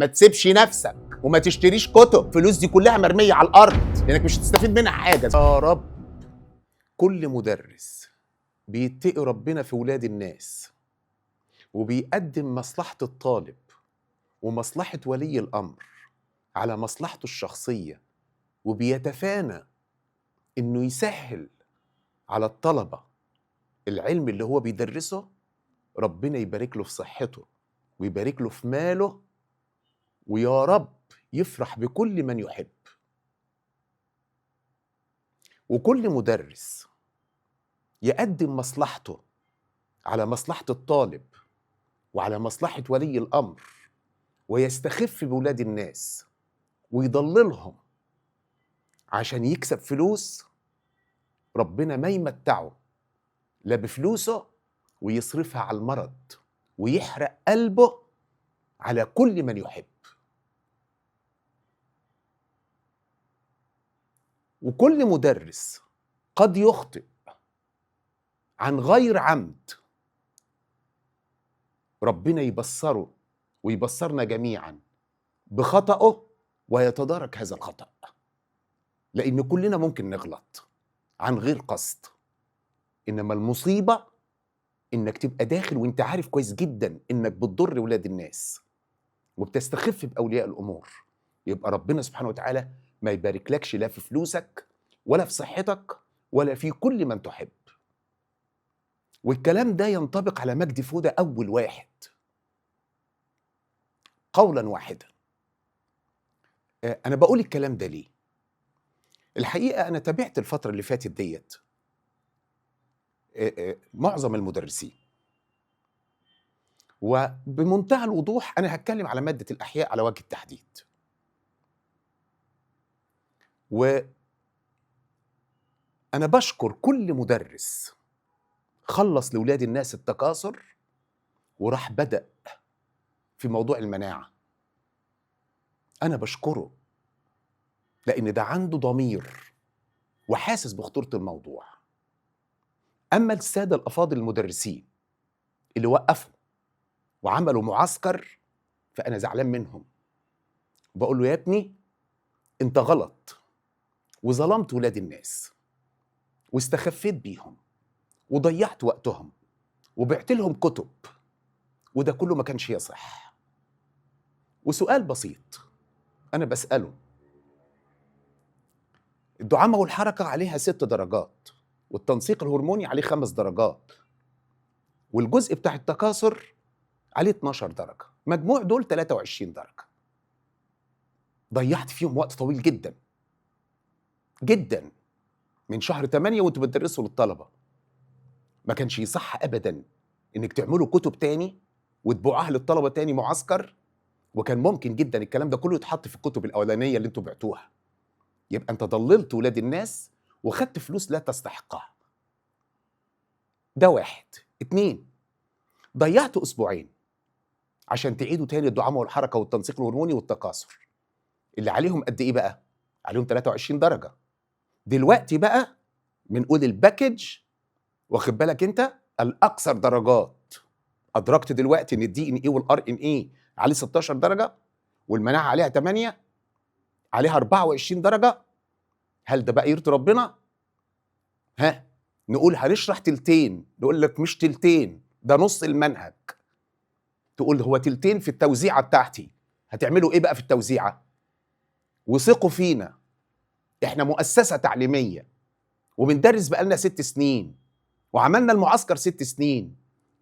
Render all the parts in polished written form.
ما تسيبش نفسك وما تشتريش كتب. فلوس دي كلها مرميه على الارض لانك مش هتستفيد منها حاجه. يا رب كل مدرس بيتقي ربنا في ولاد الناس وبيقدم مصلحه الطالب ومصلحه ولي الامر على مصلحته الشخصيه، وبيتفانى انه يسهل على الطلبه العلم اللي هو بيدرسه، ربنا يبارك له في صحته ويبارك له في ماله، ويا رب يفرح بكل من يحب. وكل مدرس يقدم مصلحته على مصلحة الطالب وعلى مصلحة ولي الأمر ويستخف بولاد الناس ويضللهم عشان يكسب فلوس، ربنا ما يمتعه لا بفلوسه ويصرفها على المرض ويحرق قلبه على كل من يحب. وكل مدرس قد يخطئ عن غير عمد، ربنا يبصره ويبصرنا جميعا بخطأه ويتدارك هذا الخطأ، لأن كلنا ممكن نغلط عن غير قصد. إنما المصيبة إنك تبقى داخل وإنت عارف كويس جدا إنك بتضر ولاد الناس وبتستخف بأولياء الأمور، يبقى ربنا سبحانه وتعالى ما يبارك لكش لا في فلوسك ولا في صحتك ولا في كل من تحب. والكلام ده ينطبق على مجدي فودة أول واحد قولا واحدا. أنا بقول الكلام ده ليه؟ الحقيقة أنا تابعت الفترة اللي فاتت ديت معظم المدرسين، وبمنتهى الوضوح أنا هتكلم على مادة الأحياء على وجه التحديد. وأنا بشكر كل مدرس خلص لولاد الناس التكاثر وراح بدأ في موضوع المناعة. أنا بشكره لأن ده عنده ضمير وحاسس بخطورة الموضوع. أما السادة الأفاضل المدرسين اللي وقفوا وعملوا معسكر، فأنا زعلان منهم. بقول له يا ابني أنت غلط وظلمت ولاد الناس واستخفيت بيهم وضيعت وقتهم وبعت لهم كتب، وده كله ما كانش يصح. وسؤال بسيط أنا بسأله، الدعامة والحركة عليها 6 درجات، والتنسيق الهرموني عليه 5 درجات، والجزء بتاع التكاثر عليه 12 درجة، مجموع دول 23 درجة. ضيعت فيهم وقت طويل جدا جدا من شهر 8 وانتوا بتدرسوا للطلبة. ما كانش يصح أبدا إنك تعملوا كتب تاني وتبيعوها للطلبة تاني معسكر، وكان ممكن جدا الكلام ده كله يتحط في الكتب الأولانية اللي انتوا بعتوها. يبقى انت ضللت ولاد الناس وخدت فلوس لا تستحقها. ده 1. 2، ضيعت أسبوعين عشان تعيدوا تاني الدعامة والحركة والتنسيق الهرموني والتكاثر اللي عليهم قد ايه بقى؟ عليهم 23 درجة. دلوقتي بقى بنقول الباكج، واخد بالك انت، الأكثر درجات. أدركت دلوقتي إن الدي إن إيه والآر إن إيه عليه 16 درجة، والمناعة عليها 8، عليها 24 درجة. هل ده بقى يرضي ربنا؟ ها؟ نقول هنشرح تلتين، نقول لك مش تلتين، ده نص المنهج. تقول هو تلتين في التوزيعة بتاعتي، هتعملوا ايه بقى في التوزيعة؟ وثقوا فينا، احنا مؤسسة تعليمية وبندرس بقالنا 6 سنين وعملنا المعسكر 6 سنين.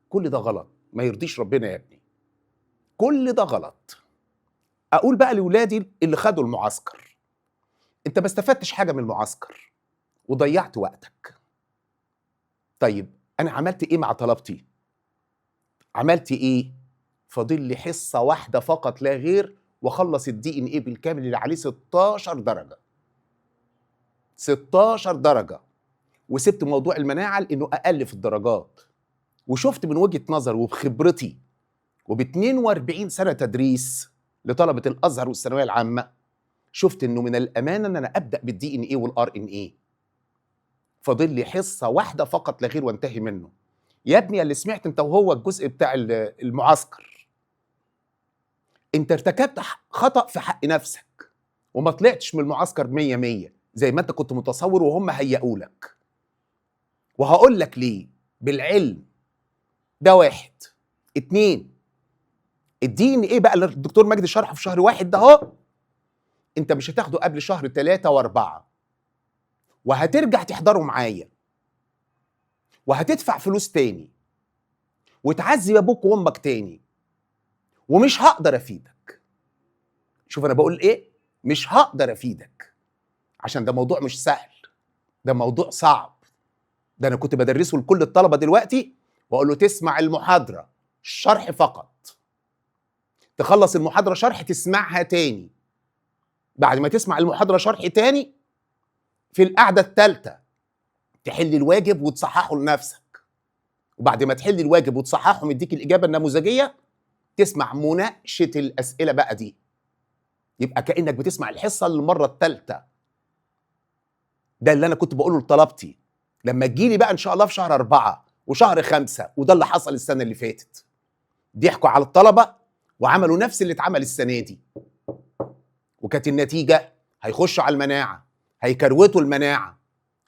كل ده غلط، ما يرضيش ربنا يا ابني، كل ده غلط. اقول بقى لولادي اللي خدوا المعسكر، انت ما استفدتش حاجة من المعسكر وضيعت وقتك. طيب انا عملت ايه مع طلبتي؟ عملت ايه؟ فاضل لي حصة واحدة فقط لا غير واخلص الدي ان ايه بالكامل اللي عليه 16 درجة. 16 درجة. وسبت موضوع المناعة لانه اقل في الدرجات. وشفت من وجهة نظر وبخبرتي وب 42 سنة تدريس لطلبة الازهر والثانوية العامة، شفت انه من الامانة ان انا ابدأ بالدي ان ايه والار ان ايه. فاضل لي حصة واحدة فقط لا غير وانتهي منه. يا ابني اللي سمعت انت وهو الجزء بتاع المعسكر، انت ارتكبت خطأ في حق نفسك وما طلعتش من المعسكر 100 زي ما انت كنت متصور وهم هيئولك. وهقول لك ليه بالعلم. ده 1. 2، الدي ان ايه بقى اللي الدكتور مجدي شرحه في شهر 1 ده اهو، انت مش هتاخده قبل شهر 3 و4، وهترجع تحضره معايا، وهتدفع فلوس تاني، وتعذب ابوك وامك تاني، ومش هقدر افيدك. شوف انا بقول ايه، مش هقدر افيدك، عشان ده موضوع مش سهل، ده موضوع صعب. ده انا كنت بدرسه لكل الطلبه دلوقتي، واقول له تسمع المحاضره الشرح فقط، تخلص المحاضره شرح تسمعها تاني، بعد ما تسمع المحاضره شرح تاني في القعده الثالثه تحل الواجب وتصححه لنفسك، وبعد ما تحل الواجب وتصححه مديك الاجابه النموذجيه تسمع مناقشه الاسئله بقى دي، يبقى كانك بتسمع الحصه للمره الثالثه. ده اللي انا كنت بقوله لطلبتي لما تجيلي بقى ان شاء الله في شهر 4 وشهر 5، وده اللي حصل السنه اللي فاتت. ضحكوا على الطلبه وعملوا نفس اللي اتعمل السنه دي، وكانت النتيجه هيخشوا على المناعه، هيكروتوا المناعه،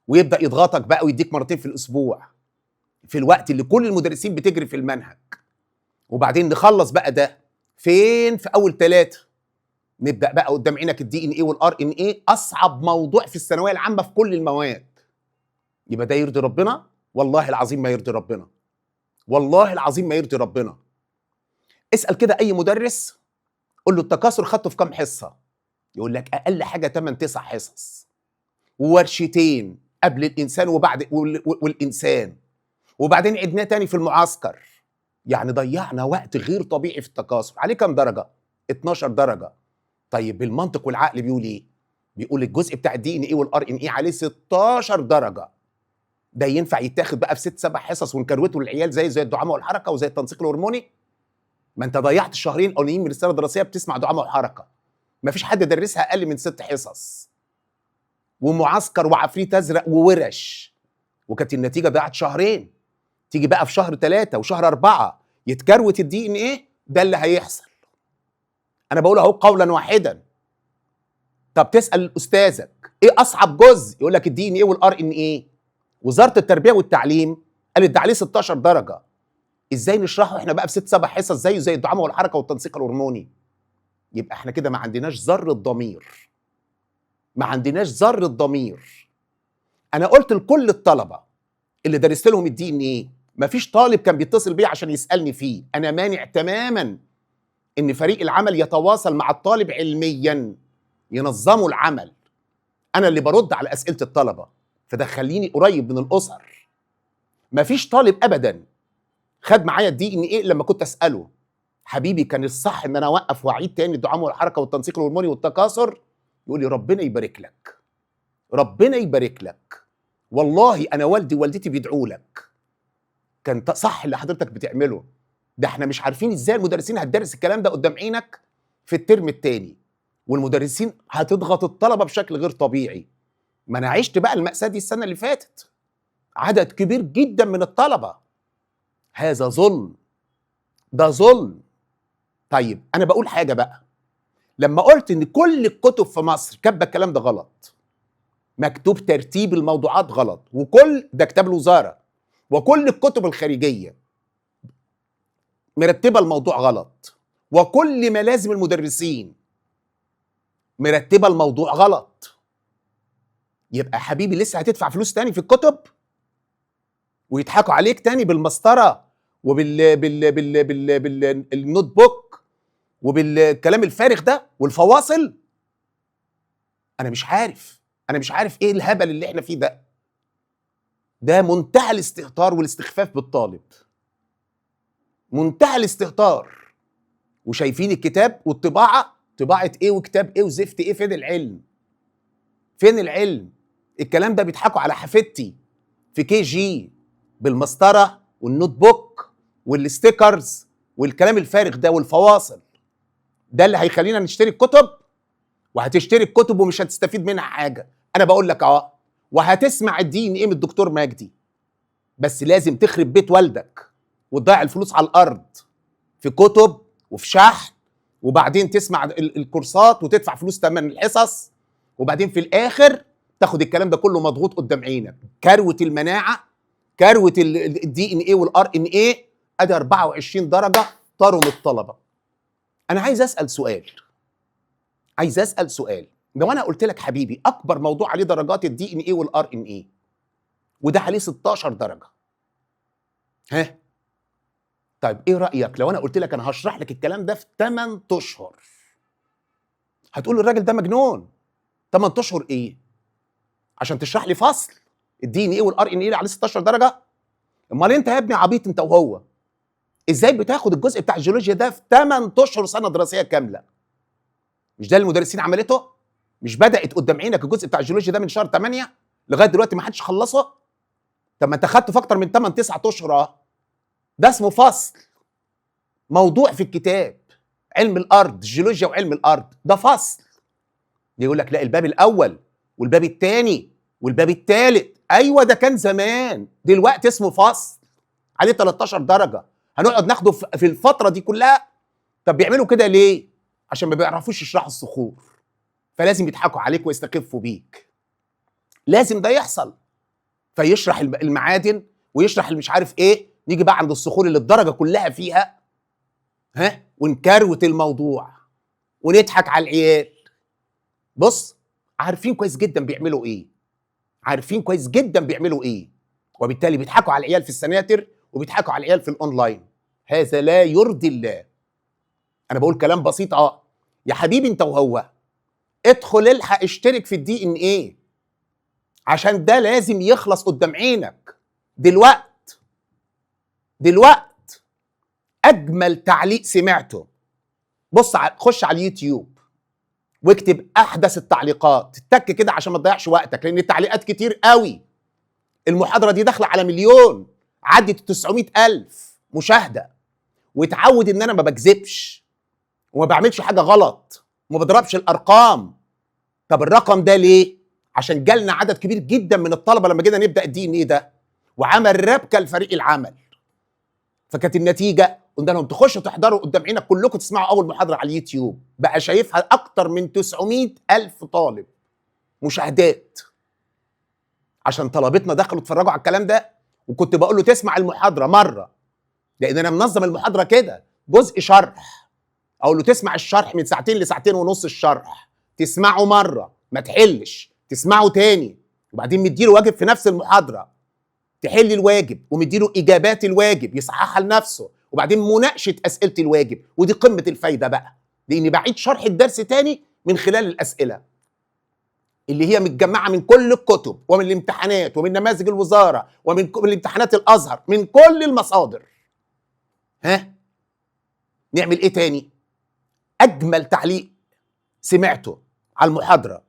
ويبدا يضغطك بقى ويديك مرتين في الاسبوع في الوقت اللي كل المدرسين بتجري في المنهج. وبعدين نخلص بقى ده فين؟ في اول 3 نبدا بقى قدام عينك الدي ان ايه والار ان ايه، اصعب موضوع في الثانويه العامه في كل المواد. يبقى ده يرضي ربنا؟ والله العظيم ما يرضي ربنا، والله العظيم ما يرضي ربنا. اسال كده اي مدرس قول له التكاثر خدته في كام حصه، يقول لك اقل حاجه 8 9 حصص، وورشتين قبل الانسان وبعد والانسان، وبعدين عدناه تاني في المعسكر. يعني ضيعنا وقت غير طبيعي في التكاثر. عليه كام درجه؟ 12 درجه. طيب بالمنطق والعقل بيقول ايه؟ بيقول الجزء بتاع الدي ان ايه والار ان ايه عليه 16 درجه. ده ينفع يتاخد بقى في 6 7 حصص ونكروته للعيال زي الدعامه والحركه وزي التنسيق الهرموني؟ ما انت ضيعت الشهرين الاولانيين من السنه الدراسيه بتسمع دعامه وحركه. ما فيش حد درسها اقل من 6 حصص، ومعسكر وعفريت ازرق وورش، وكانت النتيجه ضيعت شهرين. تيجي بقى في شهر 3 وشهر 4 يتكروت الدي ان ايه، ده اللي هيحصل. انا بقول اهو قولا واحدا. طب تسال استاذك ايه اصعب جزء، يقول لك الدي ان ايه والار ان ايه. وزاره التربيه والتعليم قالت ده عليه 16 درجه. ازاي نشرحه احنا بقى بست 7 حصص زيه زي الدعامه والحركه والتنسيق الهرموني؟ يبقى احنا كده ما عندناش ذره ضمير، ما عندناش ذره ضمير. انا قلت لكل الطلبه اللي درست لهم الدي ان ايه، مفيش طالب كان بيتصل بيا عشان يسالني فيه. انا مانع تماما ان فريق العمل يتواصل مع الطالب علميا، ينظموا العمل. انا اللي برد على اسئله الطلبه، فده خليني قريب من الاسر. مفيش طالب ابدا خد معايا الدي ان ايه لما كنت اساله حبيبي كان الصح ان انا اوقف واعيد تاني الدعامه والحركه والتنسيق الهرموني والتكاثر، يقول لي ربنا يبارك لك، ربنا يبارك لك، والله انا والدي ووالدتي بيدعوا لك، كان صح اللي حضرتك بتعمله. ده احنا مش عارفين ازاي المدرسين هتدرس الكلام ده قدام عينك في الترم الثاني، والمدرسين هتضغط الطلبه بشكل غير طبيعي. ما انا عشت بقى المأساة دي السنه اللي فاتت، عدد كبير جدا من الطلبه. هذا ظلم، ده ظلم. طيب انا بقول حاجه بقى، لما قلت ان كل الكتب في مصر كاتبه الكلام ده غلط، مكتوب ترتيب الموضوعات غلط، وكل ده كتاب الوزاره، وكل الكتب الخارجيه مرتبه الموضوع غلط، وكل ملازم المدرسين مرتبه الموضوع غلط، يبقى حبيبي لسه هتدفع فلوس تاني في الكتب ويضحكوا عليك تاني بالمسطره بالنوت بوك وبالكلام الفارغ ده والفواصل؟ انا مش عارف ايه الهبل اللي احنا فيه ده. ده منتهى الاستهتار والاستخفاف بالطالب، منتهى الاستهتار. وشايفين الكتاب والطباعه، طباعه ايه وكتاب ايه وزفت ايه؟ فين العلم؟ فين العلم؟ الكلام ده بيضحكوا على حفيدتي في كي جي بالمسطره والنوت بوك والستيكرز والكلام الفارغ ده والفواصل. ده اللي هيخلينا نشتري الكتب؟ وهتشتري الكتب ومش هتستفيد منها حاجه. انا بقول لك اهو، وهتسمع الدي ان ايه من الدكتور مجدي، بس لازم تخرب بيت والدك وتضيع الفلوس على الارض في كتب وفي شحن وبعدين تسمع الكورسات وتدفع فلوس ثمن الحصص، وبعدين في الاخر تاخد الكلام ده كله مضغوط قدام عينك. كروه المناعه، كروه الدي ان ايه والار ان ايه، ادي 24 درجه طاروا من الطلبه. انا عايز اسال سؤال، لو انا قلت لك حبيبي اكبر موضوع عليه درجات الدي ان ايه والار ان ايه، وده عليه 16 درجه، ها؟ طيب ايه رايك لو انا قلت لك انا هشرح لك الكلام ده في 8 اشهر؟ هتقول الراجل ده مجنون. 8 اشهر ايه عشان تشرح لي فصل الدي ان ايه والار ان ايه اللي عليه 16 درجه؟ امال انت يا ابني عبيط انت وهو، ازاي بتاخد الجزء بتاع الجيولوجيا ده في 8 اشهر سنه دراسيه كامله؟ مش ده المدرسين عملته؟ مش بدات قدام عينك الجزء بتاع الجيولوجيا ده من شهر 8 لغايه دلوقتي ما حدش خلصه؟ طب ما انت خدته في اكتر من 8 9 اشهر اهو. ده اسمه فصل، موضوع في الكتاب، علم الارض، الجيولوجيا وعلم الارض، ده فصل. يقول لك لا الباب الاول والباب الثاني والباب الثالث، ايوه ده كان زمان، دلوقتي اسمه فصل عليه 13 درجه، هنقعد ناخده في الفتره دي كلها. طب بيعملوا كده ليه؟ عشان ما بيعرفوش يشرحوا الصخور، فلازم يضحكوا عليك ويستخفوا بيك. لازم ده يحصل، فيشرح المعادن ويشرح اللي مش عارف ايه، نيجي بقى عند الصخور اللي الدرجه كلها فيها، ها، ونكروت الموضوع ونضحك على العيال. بص، عارفين كويس جدا بيعملوا ايه، وبالتالي بيضحكوا على العيال في السناتر وبيضحكوا على العيال في الاونلاين. هذا لا يرضي الله. انا بقول كلام بسيط يا حبيبي انت وهو، ادخل الحق اشترك في الدي ان ايه، عشان ده لازم يخلص قدام عينك دلوقت. اجمل تعليق سمعته، بص خش على اليوتيوب واكتب احدث التعليقات، تك كده عشان ما تضيعش وقتك، لان التعليقات كتير قوي. المحاضره دي داخله على 1,000,000، عدت 900,000 مشاهده، واتعود ان انا ما بكذبش وما بعملش حاجه غلط وما بضربش الارقام. طب الرقم ده ليه؟ عشان جالنا عدد كبير جدا من الطلبه لما جينا نبدا الدي ان ايه ده، وعمل ربكه لفريق العمل. فكانت النتيجه قلنا لهم تخشوا تحضروا قدام عينك كلكم، تسمعوا اول محاضره على اليوتيوب، بقى شايفها اكتر من 900,000 طالب مشاهدات، عشان طلبتنا دخلوا اتفرجوا على الكلام ده. وكنت بقول له تسمع المحاضره مره، لان انا منظم المحاضره كده، جزء شرح، اقول له تسمع الشرح من 2 لساعتين ونص، الشرح تسمعه مره ما تحلش، تسمعه تاني، وبعدين مديله واجب في نفس المحاضره تحل الواجب، ومديله اجابات الواجب يصححها لنفسه، وبعدين مناقشه اسئله الواجب. ودي قمه الفايده بقى، لاني بعيد شرح الدرس تاني من خلال الاسئله اللي هي متجمعه من كل الكتب ومن الامتحانات ومن نماذج الوزاره ومن الامتحانات الازهر، من كل المصادر. ها، نعمل ايه تاني؟ اجمل تعليق سمعته على المحاضره،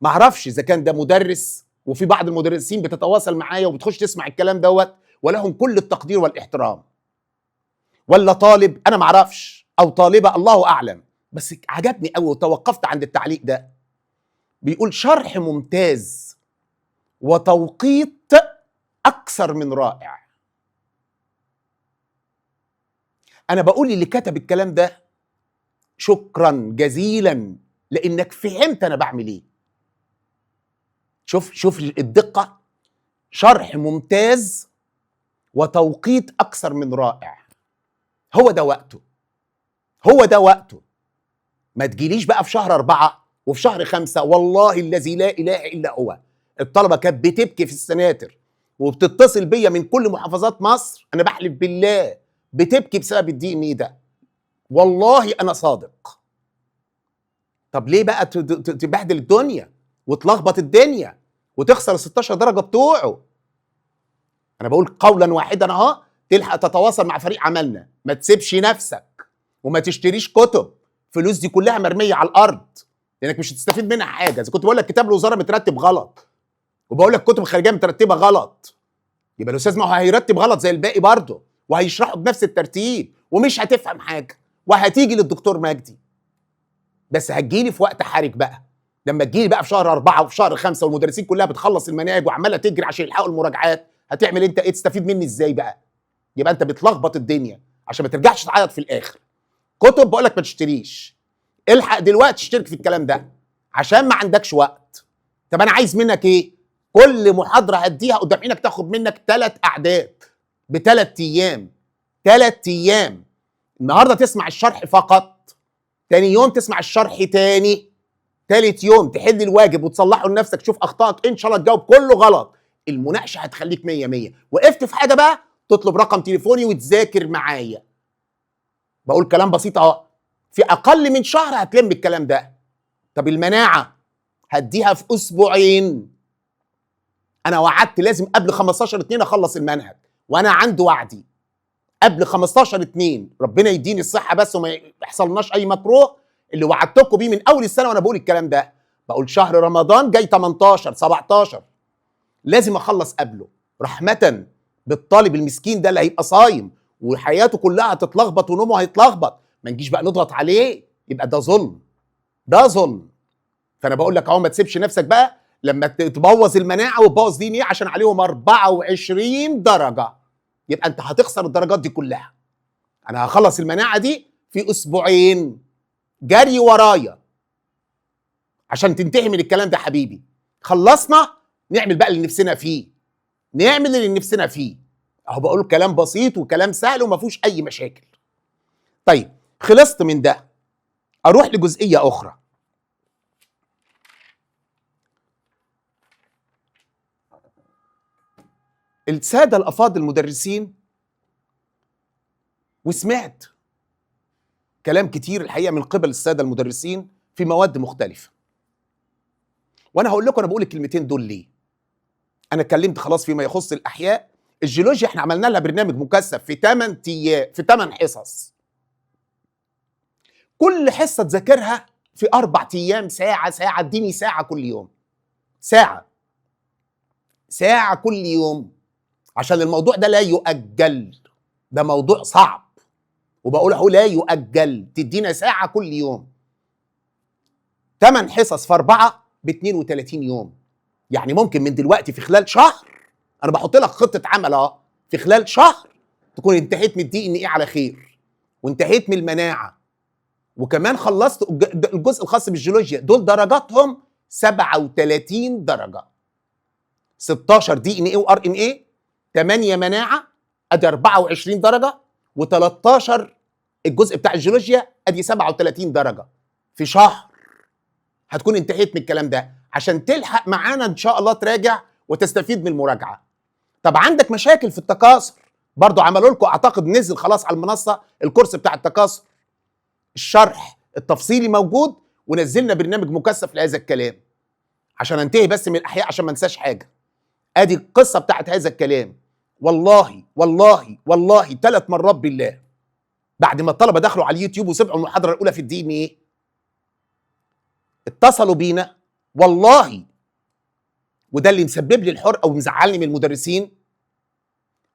معرفش اذا كان ده مدرس، وفي بعض المدرسين بتتواصل معايا وبتخش تسمع الكلام دوت ولهم كل التقدير والاحترام، ولا طالب انا معرفش، او طالبه الله اعلم، بس عجبني قوي وتوقفت عند التعليق ده. بيقول شرح ممتاز وتوقيت اكثر من رائع. انا بقول اللي كتب الكلام ده شكرا جزيلا، لانك فهمت انا بعمل ايه. شوف الدقه، شرح ممتاز وتوقيت اكثر من رائع. هو ده وقته. ما تجيليش بقى في شهر 4 وفي شهر 5، والله الذي لا اله الا هو الطلبه كانت بتبكي في السناتر وبتتصل بيا من كل محافظات مصر، انا بحلف بالله بتبكي بسبب الدي ان ايه ده، والله انا صادق. طب ليه بقى تبهدل الدنيا وتلخبط الدنيا وتخسر ال 16 درجه بتوعه؟ انا بقول قولا واحدا اهو، تلحق تتواصل مع فريق عملنا، ما تسيبش نفسك وما تشتريش كتب، فلوس دي كلها مرميه على الارض لانك مش هتستفيد منها حاجه. اذا كنت بقول لك كتاب الوزاره مترتب غلط وبقول لك كتب الخارجيه مترتبه غلط، يبقى الاستاذ ما هو هيرتب غلط زي الباقي برضه، وهيشرحه بنفس الترتيب ومش هتفهم حاجه، وهتيجي للدكتور مجدي. بس هتجيلي في وقت حرج بقى، لما تجيلي بقى في شهر 4 وفي شهر 5 والمدرسين كلها بتخلص المناهج وعماله تجري عشان يلحقوا المراجعات، هتعمل انت ايه؟ تستفيد مني ازاي بقى؟ يبقى انت بتلخبط الدنيا عشان ما ترجعش تعيط في الاخر. كتب بقول لك ما تشتريش، الحق دلوقتي اشترك في الكلام ده عشان ما عندكش وقت. طب انا عايز منك ايه؟ كل محاضره هديها قدام عينك تاخد منك 3 اعداد ب3 ايام. 3 ايام. النهارده تسمع الشرح فقط، تاني يوم تسمع الشرح تاني، تالت يوم تحل الواجب وتصلحه لنفسك، تشوف اخطائك ان شاء الله تجاوب كله غلط. المناقشه هتخليك 100 100. وقفت في حاجه بقى تطلب رقم تليفوني وتذاكر معايا. بقول كلام بسيط اهو، في اقل من شهر هتلم الكلام ده. طب المناعه هديها في اسبوعين. انا وعدت لازم قبل 15/2 اخلص المنهج، وانا عندي وعدي قبل 15/2. ربنا يديني الصحه بس وما يحصلناش اي مكروه. اللي وعدتكم بيه من اول السنه وانا بقول الكلام ده، بقول شهر رمضان جاي 18 17 لازم اخلص قبله، رحمه بالطالب المسكين ده اللي هيبقى صايم وحياته كلها هتتلخبط ونومه هيتلخبط. ما نجيش بقى نضغط عليه، يبقى ده ظلم. ده ظلم. فانا بقول لك اهو ما تسيبش نفسك بقى لما تبوظ المناعه وتبوظ دين ايه عشان عليهم 24 درجه، يبقى انت هتخسر الدرجات دي كلها. انا هخلص المناعه دي في اسبوعين، جري ورايا عشان تنتهي من الكلام ده حبيبي. خلصنا نعمل بقى اللي نفسنا فيه، نعمل اللي نفسنا فيه. اهو بقول كلام بسيط وكلام سهل وما فيهوش اي مشاكل. طيب خلصت من ده، اروح لجزئيه اخرى. الساده الافاضل المدرسين، وسمعت كلام كتير الحقيقه من قبل الساده المدرسين في مواد مختلفه، وانا هقول لكم انا بقول الكلمتين دول ليه. انا اتكلمت خلاص فيما يخص الاحياء. الجيولوجيا احنا عملنا لها برنامج مكثف في 8 ايام، في 8 حصص. كل حصه تذاكرها في 4 ايام، ساعه ساعه، اديني ساعه كل يوم، ساعه ساعه كل يوم، عشان الموضوع ده لا يؤجل. ده موضوع صعب، وبقول اهو لا يؤجل. تدينا ساعه كل يوم، 8 حصص في 4 ب 32 يوم. يعني ممكن من دلوقتي في خلال شهر، انا بحط لك خطه عمل اهو، في خلال شهر تكون انتهيت من الدي ان ايه على خير، وانتهيت من المناعه، وكمان خلصت الجزء الخاص بالجيولوجيا. دول درجاتهم 37 درجه، 16 دي ان ايه وار ان ايه، 8 مناعه ادي 24 درجه، و13 الجزء بتاع الجيولوجيا ادي 37 درجه. في شهر هتكون انتهيت من الكلام ده عشان تلحق معانا ان شاء الله تراجع وتستفيد من المراجعه. طب عندك مشاكل في التكاثر، برضو عملوا لكم اعتقد نزل خلاص على المنصه الكورس بتاع التكاثر، الشرح التفصيلي موجود، ونزلنا برنامج مكثف لهذا الكلام عشان انتهي بس من الاحياء عشان ما انساش حاجه. ادي القصه بتاعت هذا الكلام. والله والله والله 3 مرات بالله بعد ما الطلبه دخلوا على اليوتيوب وسمعوا المحاضره الاولى في الدي ان ايه، اتصلوا بينا والله، وده اللي مسبب لي الحرقه ومزعلني من المدرسين.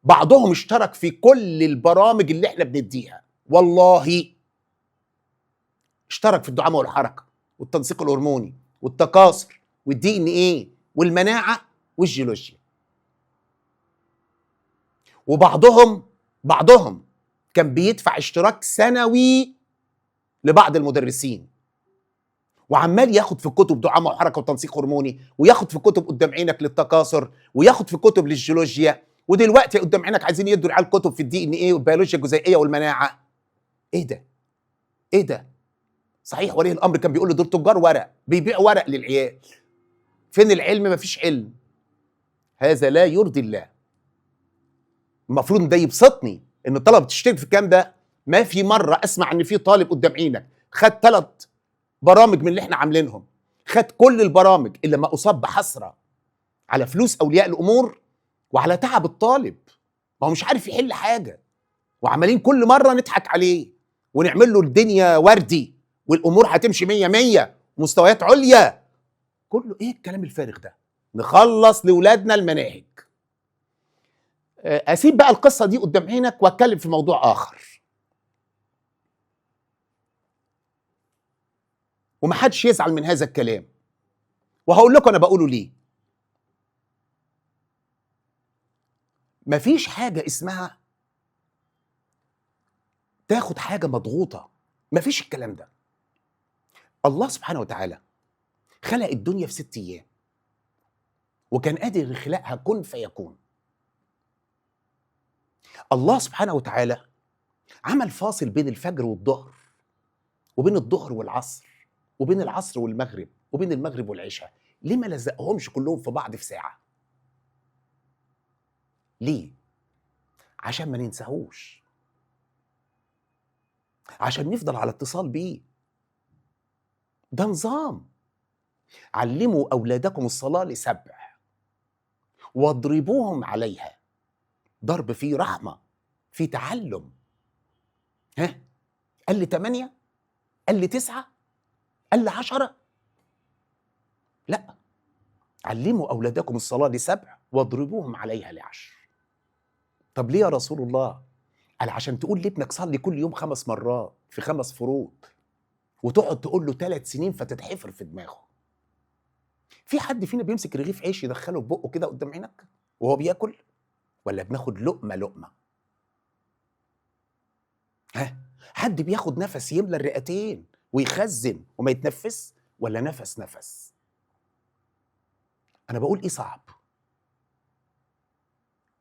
بعضهم اشترك في كل البرامج اللي احنا بنديها، والله اشترك في الدعامه والحركه والتنسيق الهرموني والتكاثر والدي ان ايه والمناعه والجيولوجيا. وبعضهم كان بيدفع اشتراك سنوي لبعض المدرسين، وعمال ياخد في كتب دعامه وحركه وتنسيق هرموني، وياخد في كتب قدام عينك للتكاثر، وياخد في كتب للجيولوجيا، ودلوقتي قدام عينك عايزين يدوا العيال كتب في الدي ان ايه والبيولوجيا الجزيئيه والمناعه. ايه ده؟ ايه ده؟ صحيح ولي الامر كان بيقول لدول تجار ورق بيبيع ورق للعيال. فين العلم؟ مفيش علم. هذا لا يرضي الله. المفروض ان ده يبسطني ان الطلبه بتشترك في الكلام ده. ما في مره اسمع ان في طالب قدام عينك خد 3 برامج من اللي احنا عاملينهم، خد كل البرامج اللي ما اصاب بحسره على فلوس اولياء الامور وعلى تعب الطالب. ما هو مش عارف يحل حاجه، وعمالين كل مره نضحك عليه ونعمل له الدنيا وردي والامور هتمشي 100 100 مستويات عليا. كله ايه الكلام الفارغ ده؟ نخلص لاولادنا المناهج. اسيب بقى القصه دي قدام عينك واتكلم في موضوع اخر، ومحدش يزعل من هذا الكلام، وهقول لكم انا بقوله ليه. مفيش حاجه اسمها تاخد حاجه مضغوطه مفيش الكلام ده. الله سبحانه وتعالى خلق الدنيا في 6 أيام، وكان قادر يخلقها كن فيكون. الله سبحانه وتعالى عمل فاصل بين الفجر والظهر، وبين الظهر والعصر، وبين العصر والمغرب، وبين المغرب والعشاء. ليه ما لزقهمش كلهم في بعض في ساعة؟ ليه؟ عشان ما ننساهوش، عشان نفضل على اتصال بيه. ده نظام. علموا أولادكم الصلاة ل7 واضربوهم عليها. ضرب فيه رحمة، فيه تعلم. ها؟ قال لي 8؟ قال لي 9؟ قال لي 10؟ لا، علموا أولادكم الصلاة ل7 واضربوهم عليها ل10. طب ليه يا رسول الله؟ قال عشان تقول لابنك صلي كل يوم 5 مرات في 5 فروض، وتقعد تقول له 3 سنين فتتحفر في دماغه. في حد فينا بيمسك رغيف عيش يدخله في بقه كده قدام عينك وهو بياكل؟ ولا بناخد لقمة لقمة؟ ها؟ حد بياخد نفس يملى الرئتين ويخزن وما يتنفس، ولا نفس نفس؟ أنا بقول إيه صعب؟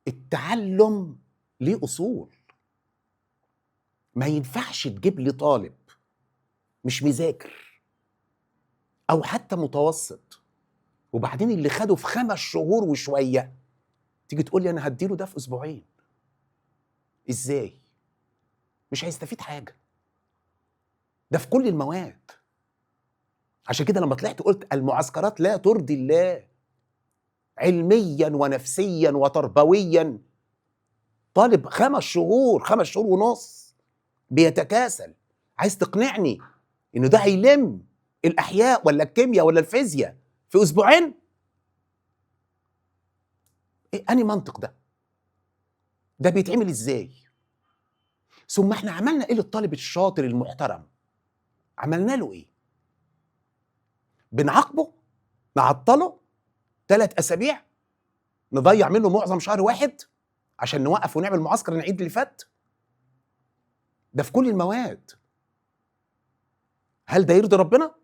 التعلم ليه أصول. ما ينفعش تجيب لي طالب مش مذاكر أو حتى متوسط، وبعدين اللي خده في 5 شهور وشوية تيجي تقول لي أنا هديله ده في 2 أسبوع. إزاي؟ مش هيستفيد حاجة. ده في كل المواد. عشان كده لما طلعت قلت المعسكرات لا ترضي الله علميا ونفسيا وتربويا. طالب 5 شهور، 5 شهور ونص بيتكاسل، عايز تقنعني انه ده هيلم الاحياء ولا الكيمياء ولا الفيزياء في 2 أسبوع؟ ايه انهي منطق ده؟ ده بيتعمل ازاي؟ ثم احنا عملنا ايه للطالب الشاطر المحترم؟ عملنا له ايه؟ بنعاقبه؟ نعطله 3 أسابيع؟ نضيع منه معظم شهر واحد عشان نوقف ونعمل معسكر نعيد اللي فات؟ ده في كل المواد. هل ده يرضي ربنا؟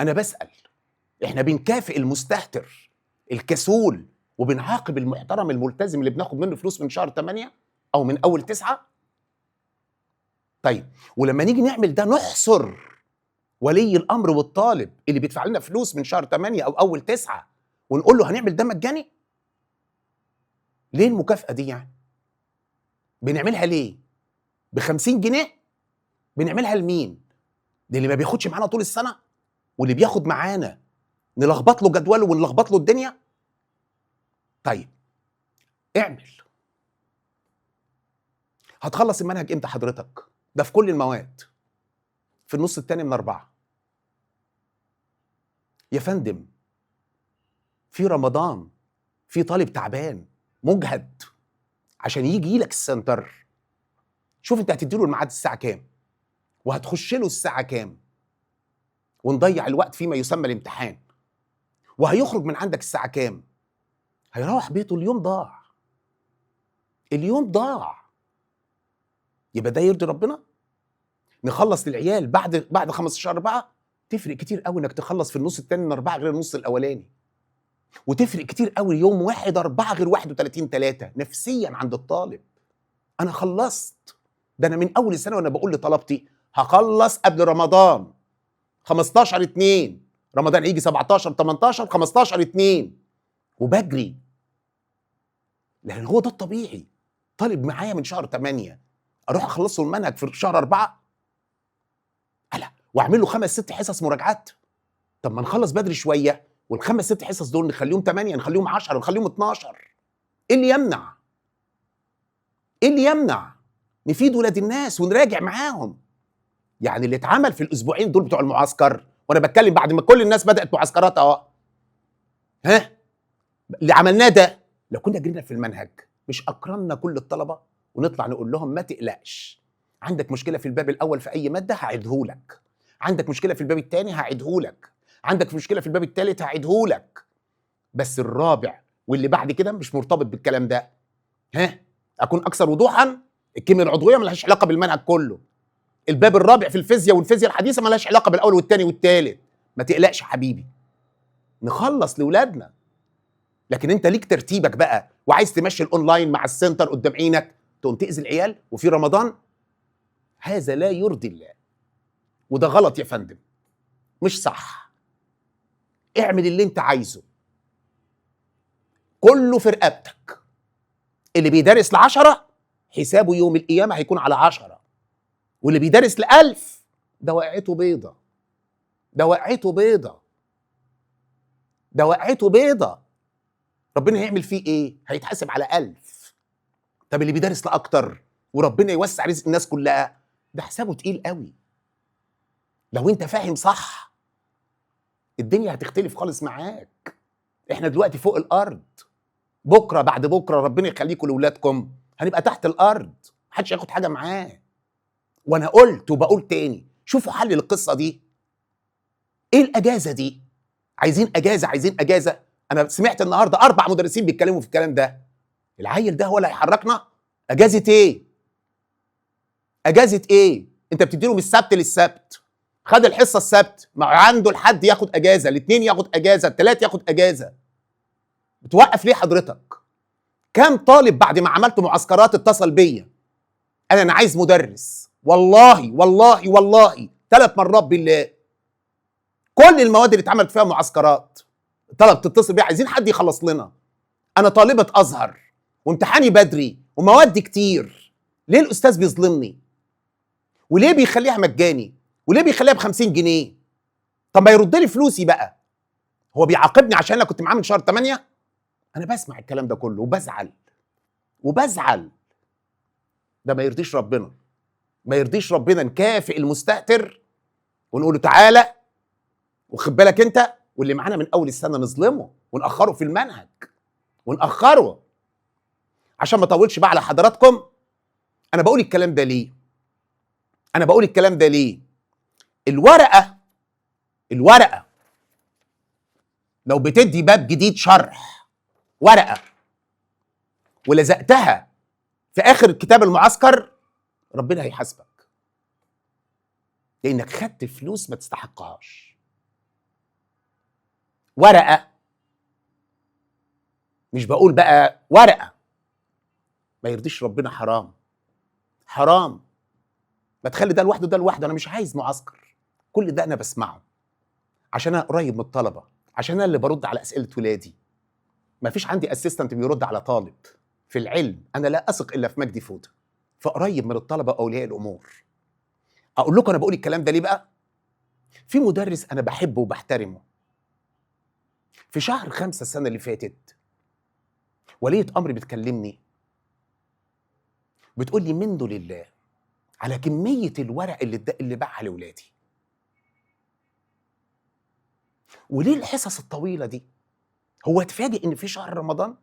أنا بسأل. إحنا بنكافئ المستهتر الكسول وبنعاقب المحترم الملتزم اللي بناخد منه فلوس من شهر 8 أو من أول 9؟ طيب، ولما نيجي نعمل ده نحصر ولي الأمر والطالب اللي بيدفع لنا فلوس من شهر 8 أو أول 9 ونقول له هنعمل ده مجاني؟ ليه المكافأة دي يعني؟ بنعملها ليه؟ ب50 جنيه؟ بنعملها لمين؟ ده اللي ما بياخدش معانا طول السنة، واللي بياخد معانا نلخبط له جدوله ونلخبط له الدنيا. طيب اعمل. هتخلص المنهج امتى حضرتك؟ ده في كل المواد في النص التاني من 4. يا فندم، في رمضان في طالب تعبان مجهد عشان يجي لك السنتر. شوف انت هتديله الميعاد الساعة كام، وهتخش له الساعة كام، ونضيع الوقت فيما يسمى الامتحان، وهيخرج من عندك الساعة كام، هيروح بيته اليوم ضاع. اليوم ضاع. يبقى ده يرضي ربنا؟ نخلص للعيال بعد 15/4؟ تفرق كتير قوي انك تخلص في النص التاني من 4 غير النص الاولاني، وتفرق كتير قوي يوم 1/4 غير 31/3 نفسيا عند الطالب. انا خلصت. ده انا من اول السنه وانا بقول لطلبتي هخلص قبل رمضان 15/2، رمضان يجي 17/18 15/2، وبجري، لان هو ده الطبيعي. طالب معايا من شهر 8 اروح اخلصه المنهج في شهر 4؟ ألا واعمل له 5 6 حصص مراجعات؟ طب ما نخلص بدري شويه، وال5 6 حصص دول نخليهم 8، نخليهم 10، نخليهم 12. ايه اللي يمنع؟ ايه اللي يمنع؟ نفيد ولاد الناس ونراجع معاهم. يعني اللي اتعمل في الاسبوعين دول بتوع المعسكر، وانا بتكلم بعد ما كل الناس بدات معسكرات اهو، ها، اللي عملناه ده لو كنا جرينا في المنهج مش اكرمنا كل الطلبه ونطلع نقول لهم ما تقلقش، عندك مشكله في الباب الاول في اي ماده هعيدهولك، عندك مشكله في الباب الثاني هعيدهولك، عندك مشكله في الباب الثالث هعيدهولك، بس الرابع واللي بعد كده مش مرتبط بالكلام ده. ها، اكون اكثر وضوحا. الكيمياء العضويه ملهاش علاقه بالمنهج كله، الباب الرابع في الفيزياء، والفيزياء الحديثه مالهاش علاقه بالاول والثاني والثالث. ما تقلقش حبيبي، نخلص لاولادنا. لكن انت ليك ترتيبك بقى، وعايز تمشي الاونلاين مع السنتر قدام عينك، تقوم تاذي العيال وفي رمضان. هذا لا يرضي الله، وده غلط يا فندم، مش صح. اعمل اللي انت عايزه، كله في رقبتك. اللي بيدرس ل10 حسابه يوم القيامه هيكون على 10، واللي بيدرس ل1000 ده وقعته بيضه، ده وقعته بيضه، ده وقعته بيضه. ربنا هيعمل فيه ايه؟ هيتحاسب على 1000. طب اللي بيدرس لاكتر وربنا يوسع رزق الناس كلها، ده حسابه تقيل قوي. لو انت فاهم صح الدنيا هتختلف خالص معاك. احنا دلوقتي فوق الارض، بكره بعد بكره ربنا يخليكم لاولادكم هنبقى تحت الارض، محدش هياخد حاجه معاه. وانا قلت وبقول تاني، شوفوا حل للقصه دي. ايه الاجازه دي؟ عايزين اجازه، عايزين اجازه. انا سمعت النهارده 4 مدرسين بيتكلموا في الكلام ده. العيل ده هو اللي هيحركنا؟ اجازه ايه؟ اجازه ايه؟ انت بتديله من السبت للسبت، خد الحصه السبت، ما عنده الحد ياخد اجازه، الاثنين ياخد اجازه، الثلاث ياخد اجازه. بتوقف ليه حضرتك؟ كام طالب بعد ما عملت معسكرات اتصل بيا، انا عايز مدرس، والله والله والله 3 مرات بالله. كل المواد اللي اتعملت فيها معسكرات طلب تتصل بيا عايزين حد يخلص لنا. انا طالبه ازهر وامتحاني بدري ومواد كتير، ليه الاستاذ بيظلمني؟ وليه بيخليها مجاني؟ وليه بيخليها ب50 جنيه؟ طب ما يرد لي فلوسي بقى. هو بيعاقبني عشان انا كنت معاه من شهر 8؟ انا بسمع الكلام ده كله وبزعل وبزعل. ده ما يرضيش ربنا، ما يرضيش ربنا. نكافئ المستهتر ونقول له تعالى وخد بالك انت، واللي معانا من اول السنه نظلمه ونأخره في المنهج، ونأخره. عشان ما اطولش بقى على حضراتكم، انا بقول الكلام ده ليه؟ انا بقول الكلام ده ليه؟ الورقه لو بتدي باب جديد شرح، ورقه ولزقتها في اخر كتاب المعسكر، ربنا هيحاسبك، لانك خدت فلوس ما تستحقهاش. ورقه، مش بقول بقى ورقه، ما يرضيش ربنا. حرام حرام. ما تخلي ده لوحده ده لوحده. انا مش عايز معسكر، كل ده انا بسمعه عشان انا قريب من الطلبه، عشان انا اللي برد على اسئله ولادي. ما فيش عندي اسيستنت بيرد على طالب. في العلم انا لا اثق الا في مجدي فوده، فقريب من الطلبه واولياء الامور. اقول لكم انا بقول الكلام ده ليه بقى؟ في مدرس انا بحبه وبحترمه، في شهر 5 السنه اللي فاتت ولية امري بتكلمني بتقول لي منه لله على كميه الورق اللي باعها لاولادي. وليه الحصص الطويله دي؟ هو اتفاجئ ان في شهر رمضان؟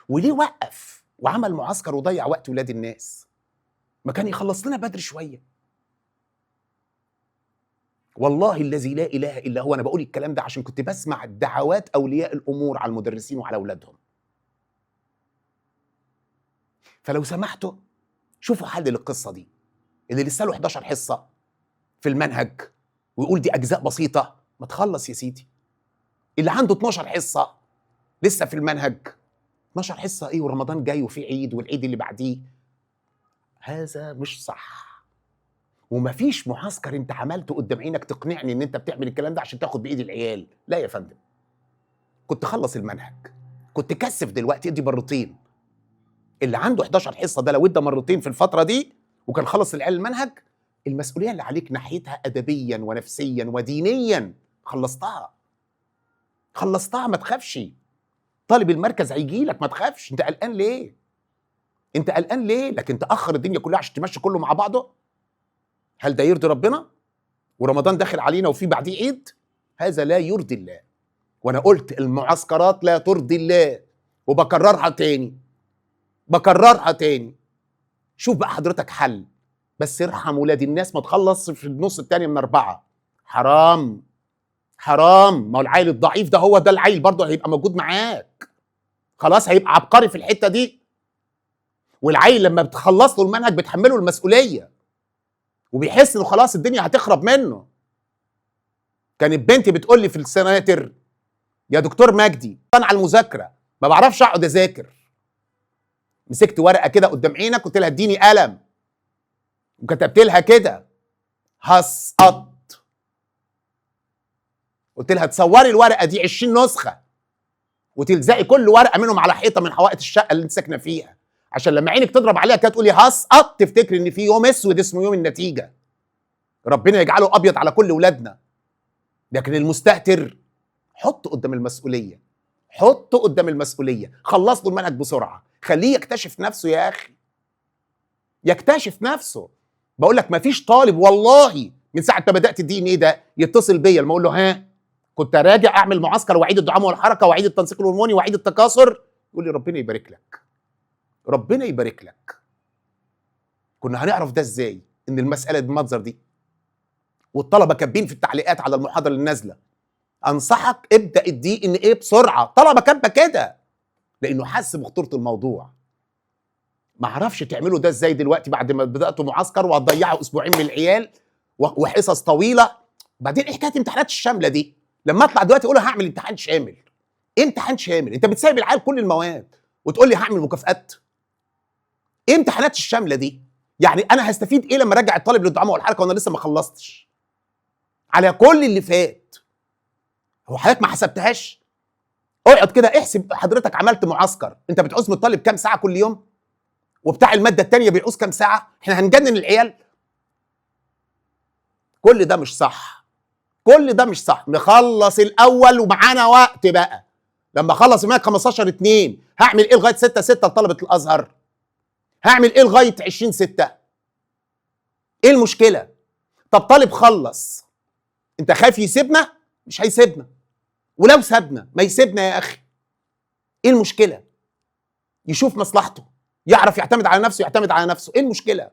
وليه وقف وعمل معسكر وضيع وقت ولاد الناس؟ ما كان يخلص لنا بدري شويه. والله الذي لا اله الا هو انا بقول الكلام ده عشان كنت بسمع دعوات اولياء الامور على المدرسين وعلى اولادهم. فلو سمحتوا شوفوا حل للقصه دي. اللي لسه له 11 حصه في المنهج ويقول دي اجزاء بسيطه، ما تخلص يا سيدي. اللي عنده 12 حصه لسه في المنهج، 12 حصه ايه ورمضان جاي وفي عيد والعيد اللي بعديه، هذا مش صح. ومفيش معسكر انت عملته قدام عينك تقنعني ان انت بتعمل الكلام ده عشان تاخد بايد العيال. لا يا فندم، كنت خلص المنهج، كنت كثف دلوقتي ادي مرتين. اللي عنده 11 حصه ده لو ادى مرتين في الفتره دي وكان خلص العيال المنهج، المسؤوليه اللي عليك ناحيتها ادبيا ونفسيا ودينيا خلصتها. خلصتها، ما تخافش. طالب المركز هيجي لك، ما تخافش. انت قلقان ليه؟ انت قلقان ليه؟ لكن تاخر الدنيا كلها عشان تمشي كله مع بعضه؟ هل ده يرضي ربنا؟ ورمضان داخل علينا وفي بعديه عيد؟ هذا لا يرضي الله. وانا قلت المعسكرات لا ترضي الله، وبكررها تاني بكررها تاني. شوف بقى حضرتك حل، بس ارحم ولاد الناس، ما تخلص في النص التاني من 4. حرام حرام. ما هو العيل الضعيف ده هو ده العيل برضه هيبقى موجود معاك، خلاص هيبقى عبقري في الحته دي. والعيل لما بتخلص له المنهج بتحمله المسؤوليه، وبيحس انه خلاص الدنيا هتخرب منه. كانت بنتي بتقول لي في السناتر يا دكتور مجدي انا على المذاكره ما بعرفش اقعد اذاكر. مسكت ورقه كده قدام عينك قلت لها اديني قلم وكتبت لها كده هسقط. قلت لها تصوري الورقه دي 20 نسخه وتلزقي كل ورقه منهم على حيطه من حوائط الشقه اللي انت ساكنه فيها، عشان لما عينك تضرب عليها كده تقولي هسقط تفتكري ان في يوم اسود اسمه يوم النتيجه. ربنا يجعله ابيض على كل ولادنا. لكن المستهتر حطه قدام المسؤوليه، حطه قدام المسؤوليه، خلص له المنهج بسرعه، خليه يكتشف نفسه يا اخي، يكتشف نفسه. بقول لك مفيش طالب والله من ساعه ما بدات الدي ان ايه ده يتصل بيا لما اقول له ها كنت راجع اعمل معسكر واعيد الدعامه والحركه واعيد التنسيق الهرموني واعيد التكاثر، يقول لي ربنا يبارك لك، ربنا يبارك لك. كنا هنعرف ده ازاي ان المساله بالمنظر دي؟ والطلبه كاتبين في التعليقات على المحاضره اللي نازله انصحك ابدا الدي ان ايه بسرعه، طلبه كاتبه كده لانه حس بخطوره الموضوع. ما اعرفش تعملوا ده ازاي دلوقتي بعد ما بداتوا معسكر وهتضيعوا اسبوعين من العيال وحصص طويله. بعدين ايه حكايه الامتحانات الشامله دي؟ لما اطلع دلوقتي اقول هعمل امتحان شامل. ايه امتحان شامل؟ انت بتسيب العيال كل المواد وتقول لي هعمل مكافآت؟ ايه امتحانات الشامله دي؟ يعني انا هستفيد ايه لما ارجع الطالب للدعامه والحركه وانا لسه ما خلصتش على كل اللي فات؟ هو حضرتك ما حسبتهاش؟ اقعد كده احسب، حضرتك عملت معسكر انت بتعوز من الطالب كام ساعه كل يوم؟ وبتاع الماده الثانيه بيعوز كام ساعه؟ احنا هنجنن العيال؟ كل ده مش صح، كل ده مش صح. نخلص الاول ومعانا وقت بقى. لما اخلص المنهج 15/2 هعمل ايه لغايه 6/6 لطلبه الازهر؟ هعمل ايه لغايه 20/6؟ ايه المشكله؟ طب طالب خلص انت خايف يسيبنا؟ مش هيسيبنا، ولو سابنا ما يسيبنا يا اخي. ايه المشكله؟ يشوف مصلحته، يعرف يعتمد على نفسه، يعتمد على نفسه. ايه المشكله؟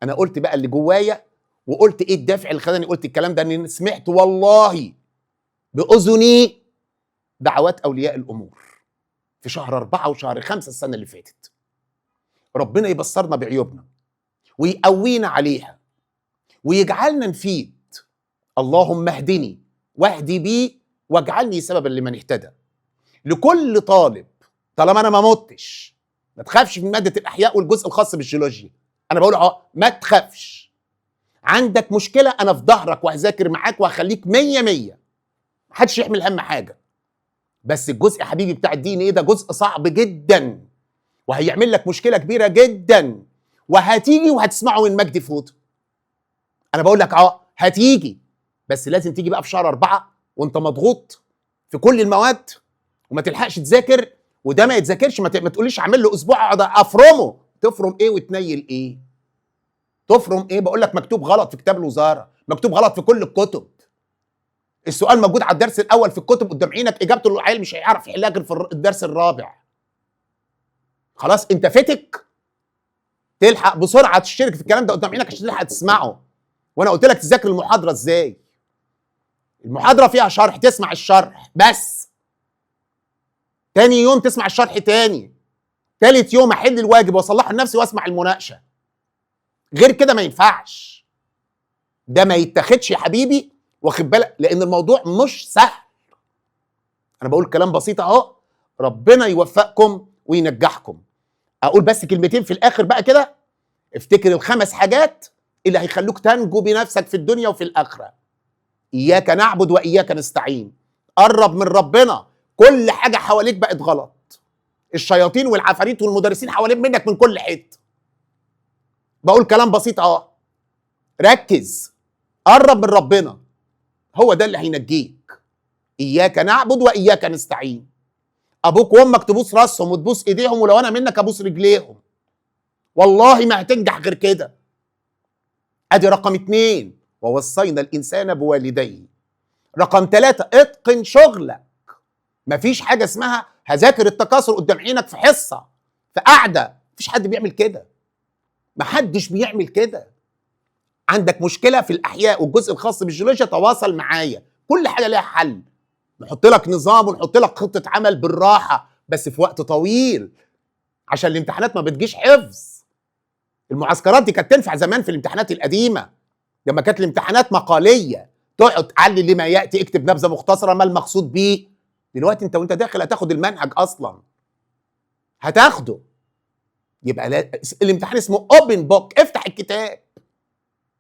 انا قلت بقى اللي جوايا، وقلت ايه الدافع اللي خلاني قلت الكلام ده؟ اني سمعت والله باذني دعوات اولياء الامور في شهر 4 وشهر 5 السنه اللي فاتت. ربنا يبصرنا بعيوبنا ويقوينا عليها ويجعلنا نفيد. اللهم اهدني واهدي بي واجعلني سببا لمن اهتدى. لكل طالب طالما انا ما متش ما تخافش من ماده الاحياء والجزء الخاص بالجيولوجيا. انا بقول اهو ما تخافش، عندك مشكله انا في ظهرك وهذاكر معاك وهخليك 100 محدش يحمل هم حاجه. بس الجزء يا حبيبي بتاع الدين ايه ده جزء صعب جدا وهيعمل لك مشكله كبيره جدا، وهتيجي وهتسمعه من مجدي فوت. انا بقول لك اهو هتيجي، بس لازم تيجي بقى في شهر 4 وانت مضغوط في كل المواد وما تلحقش تذاكر، وده ما يتذاكرش. ما تقوليش اعمل له اسبوع اقعد افرمه. تفرم ايه وتنيل ايه؟ تفرم ايه؟ بقول لك مكتوب غلط في كتاب الوزاره، مكتوب غلط في كل الكتب. السؤال موجود على الدرس الاول في الكتب قدام عينك، اجابته العيل مش هيعرف يحلها غير في الدرس الرابع. خلاص انت فتك، تلحق بسرعه تشترك في الكلام ده قدام عينك عشان تلحق تسمعه. وانا قلت لك تذاكر المحاضره ازاي؟ المحاضره فيها شرح، تسمع الشرح بس. تاني يوم تسمع الشرح تاني. تالت يوم احل الواجب واصلحه لنفسي واسمع المناقشه. غير كده ما ينفعش. ده ما يتاخدش يا حبيبي، واخد بالك؟ لان الموضوع مش سهل. انا بقول كلام بسيط اهو، ربنا يوفقكم وينجحكم. اقول بس كلمتين في الاخر بقى كده. افتكر ال5 حاجات اللي هيخلوك تنجو بنفسك في الدنيا وفي الاخره. اياك نعبد واياك نستعين. قرب من ربنا، كل حاجه حواليك بقت غلط. الشياطين والعفاريت والمدرسين حوالين منك من كل حته. بقول كلام بسيط اهو، ركز، قرب من ربنا، هو ده اللي هينجيك. اياك نعبد واياك نستعين. ابوك وامك تبوس راسهم وتبوس ايديهم، ولو انا منك ابوس رجليهم. والله ما هتنجح غير كده. ادي رقم 2، ووصينا الانسان بوالديه. رقم 3، اتقن شغلك. مفيش حاجه اسمها هذاكر التكاثر قدام عينك في حصه في قعده. مفيش حد بيعمل كده، محدش بيعمل كده. عندك مشكله في الاحياء والجزء الخاص بالجيولوجيا، تواصل معايا، كل حاجه ليها حل. نحط لك نظام ونحط لك خطه عمل بالراحه بس في وقت طويل، عشان الامتحانات ما بتجيش حفظ. المعسكرات دي كانت تنفع زمان في الامتحانات القديمه، لما كانت الامتحانات مقاليه تقعد تعلي لما ياتي، اكتب نبذه مختصره ما المقصود بيه. دلوقتي انت وانت داخل هتاخد المنهج اصلا، هتاخده. يبقى الامتحان اسمه اوبن بوك، افتح الكتاب.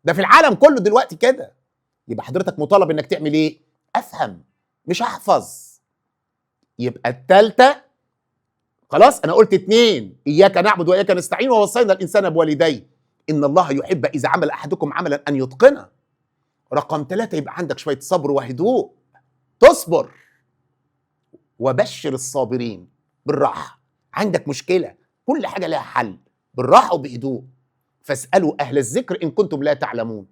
ده في العالم كله دلوقتي كده. يبقى حضرتك مطالب انك تعمل ايه؟ افهم مش احفظ. يبقى الثالثه خلاص، انا قلت 2 اياك نعبد واياك نستعين، ووصينا الانسان بوالديه ان الله يحب اذا عمل احدكم عملا ان يتقنه. رقم 3 يبقى عندك شويه صبر وهدوء، تصبر. وبشر الصابرين، بالراحه. عندك مشكله، كل حاجه لها حل، بالراحه وبهدوء. فاسالوا اهل الذكر ان كنتم لا تعلمون.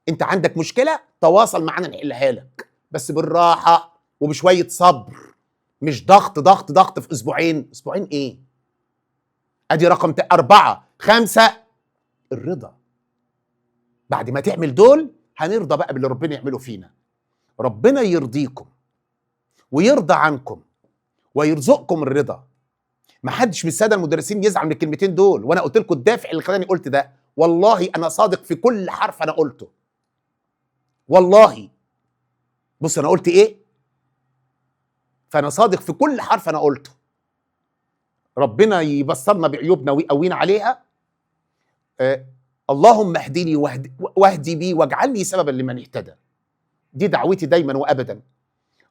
انت عندك مشكله، تواصل معنا نحلها لك، بس بالراحه وبشويه صبر، مش ضغط ضغط ضغط في اسبوعين. اسبوعين ايه؟ ادي رقم 4. 5 الرضا. بعد ما تعمل دول هنرضى بقى باللي ربنا يعمله فينا. ربنا يرضيكم ويرضى عنكم ويرزقكم الرضا. ما حدش من الساده المدرسين يزعل من الكلمتين دول، وانا قلت لكم الدافع اللي خلاني قلت ده. والله انا صادق في كل حرف انا قلته، والله. بص انا قلت ايه، فانا صادق في كل حرف انا قلته. ربنا يبصرنا بعيوبنا ويقوينا عليها. اللهم اهدني واهدي بي واجعلني سببا لمن اهتدى. دي دعوتي دايما وابدا.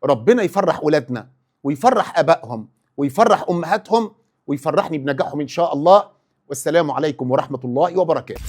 ربنا يفرح ولادنا ويفرح ابائهم ويفرح امهاتهم ويفرحني بنجاحهم ان شاء الله. والسلام عليكم ورحمه الله وبركاته.